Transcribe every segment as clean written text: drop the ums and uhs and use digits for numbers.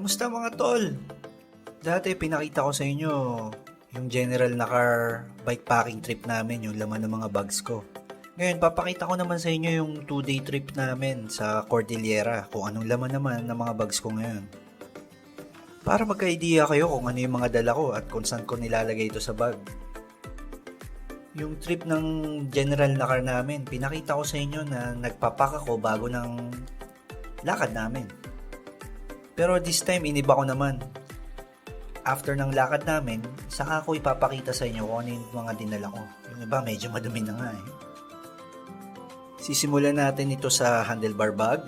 Kamusta mga tol? Dati pinakita ko sa inyo yung general na car bikepacking trip namin, yung laman ng mga bags ko. Ngayon, papakita ko naman sa inyo yung 2-day trip namin sa Cordillera, kung anong laman naman ng mga bags ko ngayon. Para magka-idea kayo kung ano yung mga dala ko at kung saan ko nilalagay ito sa bag. Yung trip ng general na car namin, pinakita ko sa inyo na nagpapak ako bago ng lakad namin. Pero this time, iniba ko naman. After ng lakad namin, saka ko ipapakita sa inyo kung ano yung mga dinala ko. Yung iba, medyo madumi na nga eh. Sisimulan natin ito sa handlebar bag,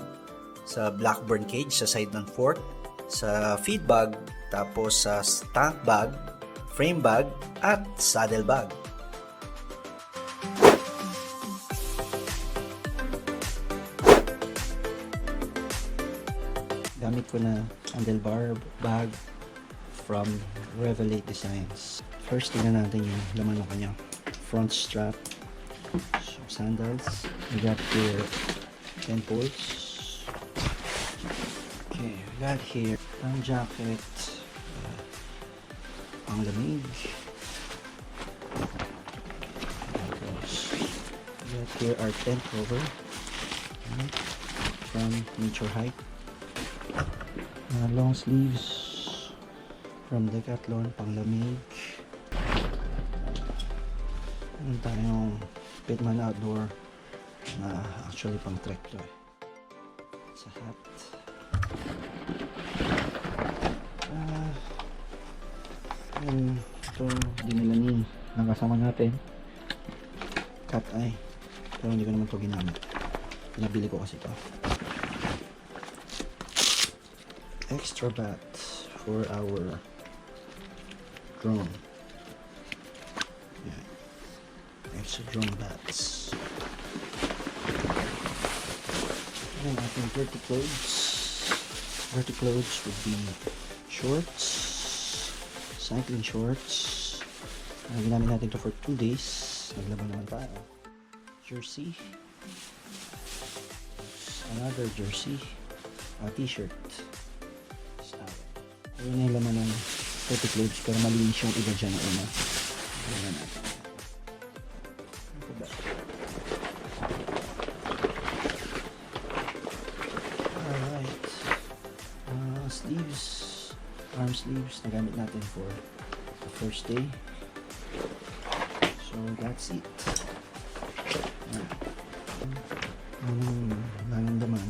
sa blackburn cage sa side ng fork, sa feed bag, tapos sa tank bag, frame bag, at saddle bag. Gamit ko na handlebar bag from Revelate Designs. First, tingnan natin yung laman ng kanya. Front strap, sandals. We got here 10 bolts. Okay, we got here ang jacket, pang lamig. Tapos, we got here our tent cover from Nature Hike. Long sleeves from Decathlon, pang lamig. Meron tayong Pitman Outdoor na actually pang trek to eh. Sa hat. Ito dinala ni ng kasama natin, cat eye, pero hindi ko naman ito ginamit, pinabili ko kasi ito. Extra bat for our drone. Yeah. Extra drone bats. And I think dirty clothes. Dirty clothes would be shorts, cycling shorts. Ginamit natin ito for 2 days. Naglaban naman tayo. Jersey. Another jersey. T-shirt. Ayun yung laman ng dirty clothes, pero malinis yung iba dyan na una. Ayan natin. Ito ba? Alright. Sleeves. Arm sleeves. Nagamit natin for the first day. So that's it. Anong laman?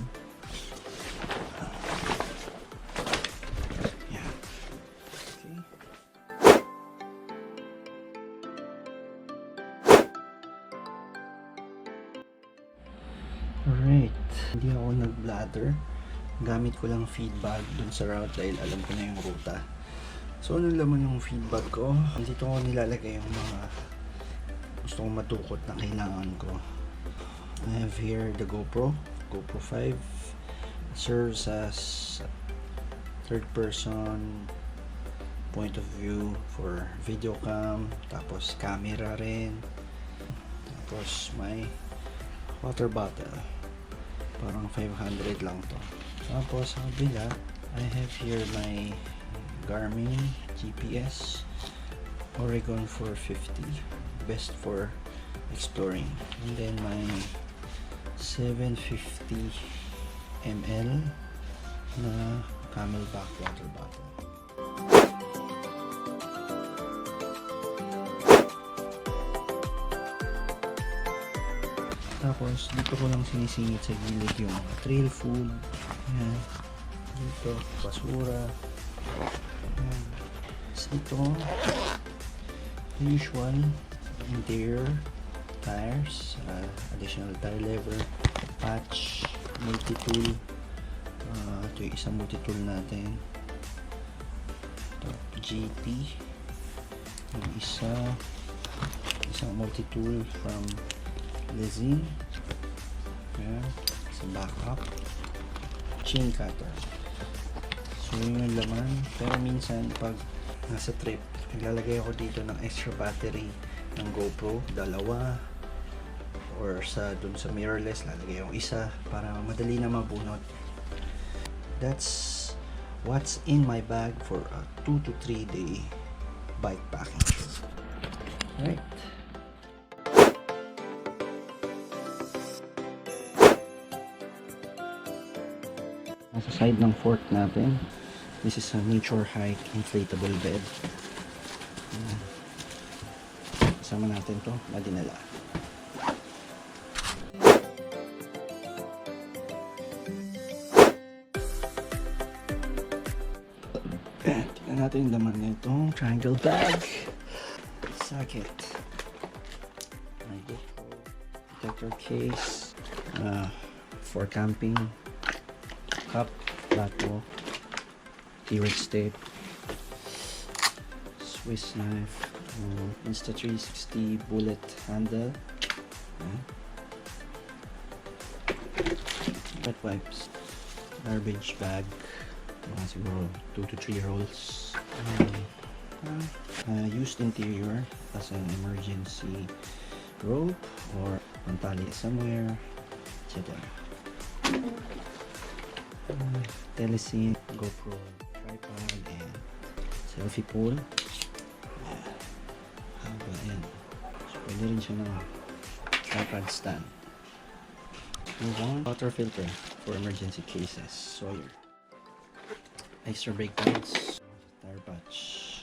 Alright, hindi ako nag-bladder. Gamit ko lang feed bag dun sa route dahil alam ko na yung ruta. So, ano laman yung feed bag ko? Dito ko nilalagay yung mga gusto kong matukot na kailangan ko. I have here the GoPro 5. Serves as third person point of view for video cam. Tapos camera rin. Tapos may water bottle. Parang 500 lang to. Tapos sa kabila, I have here my Garmin GPS Oregon 450, best for exploring. And then my 750 ml na Camelback water bottle. Tapos dito ko lang sinisingit sa gilid yung trail food. Ayan. Dito, basura. Ayan. Dito, usual interior tires, additional tire lever, patch, multi-tool. Ito yung isang multi-tool natin. Ito, GT. Yung isang multi-tool from Lezine. Ayan, sa backup. Chain cutter. So yun yung laman. Pero minsan pag nasa trip, naglalagay ako dito ng extra battery ng GoPro, dalawa, or dun sa mirrorless lalagay yung isa para madali na mabunot. That's what's in my bag for a 2 to 3 day bike packing trip. Right. Nasa side ng fort natin. This is a nature hike inflatable bed. Kasama natin to na dinala. Tingnan natin yung laman nitong triangle bag. Socket. My GoPro. Protector case. For camping. Cup. Plato. T-Rex tape. Swiss knife. Insta360 bullet handle. Wet wipes. Garbage bag. Siguro 2 to 3 rolls. Used interior as an emergency rope or pantali somewhere, etc. Telecine, GoPro, tripod, and selfie pole. Haba yan. So, pwede rin siya ng tripod stand. Move on. Water filter for emergency cases. Sawyer. Extra brake pads. Tire patch.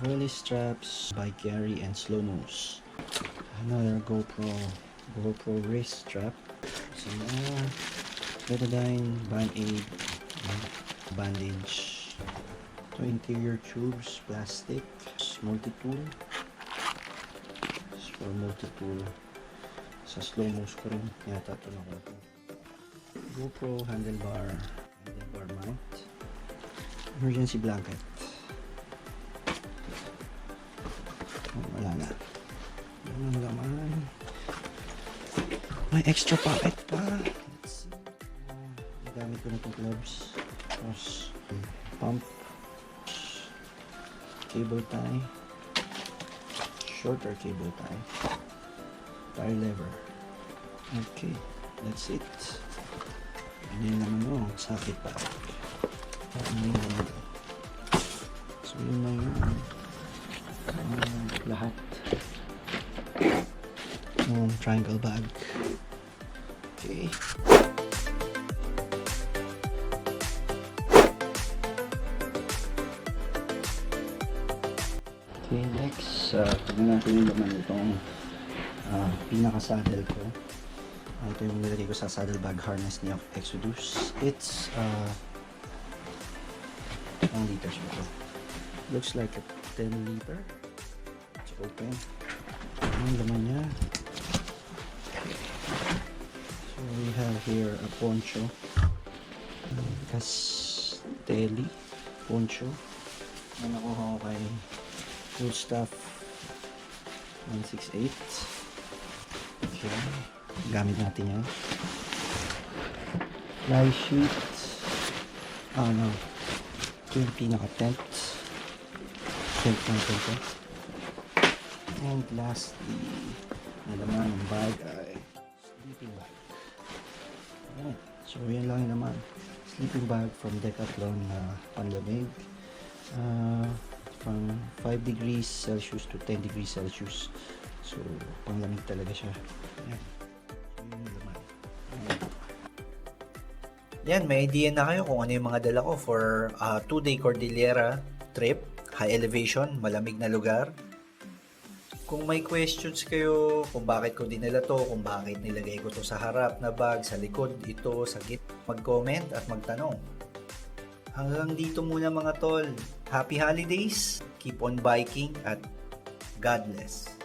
Rolly straps, bike carry, and slow-mos. Another GoPro wrist strap. Some more betadine, band-aid, bandage. So interior tubes, plastic, multi-tool. For multi-tool. Sa slow-mos ko rin. Yata ito na ko. GoPro handlebar mount. Emergency blanket. Wala na. Yan ang laman. May extra pocket pa. Let's see. Gamit ko na itong gloves. Tapos pump. Cable tie. Shorter cable tie. Tire lever. Okay. That's it. Ano yun naman o? Socket pa. So yun lang yun. Lahat. Triangle bag. Okay. Okay, next, tignan natin yung laman itong pinaka-saddle ko. Ito yung nilagay ko sa saddlebag harness ni Exodus. It's ang liters ito. Looks like a 10 liter. It's open. Ang laman niya. So we have here a poncho. Castelli poncho. Ano nakuha ko kay Full Stuff 168. Okay. Gamit natin yan. Fly sheet. No. Ito yung pinaka-tent. Tent natin ito. And lastly, na naman ang bag ay sleeping bag. Alright. So yan lang yung naman. Sleeping bag from Decathlon na panlamig. From 5 degrees Celsius to 10 degrees Celsius. So panglamig talaga siya. Ayan. Yan, may idea na kayo kung ano yung mga dala ko for 2-day Cordillera trip, high elevation, malamig na lugar. Kung may questions kayo kung bakit ko dinala to, kung bakit nilagay ko to sa harap na bag, sa likod, ito, sa gitna, mag-comment at magtanong. Hanggang dito muna mga tol. Happy holidays, keep on biking at God bless.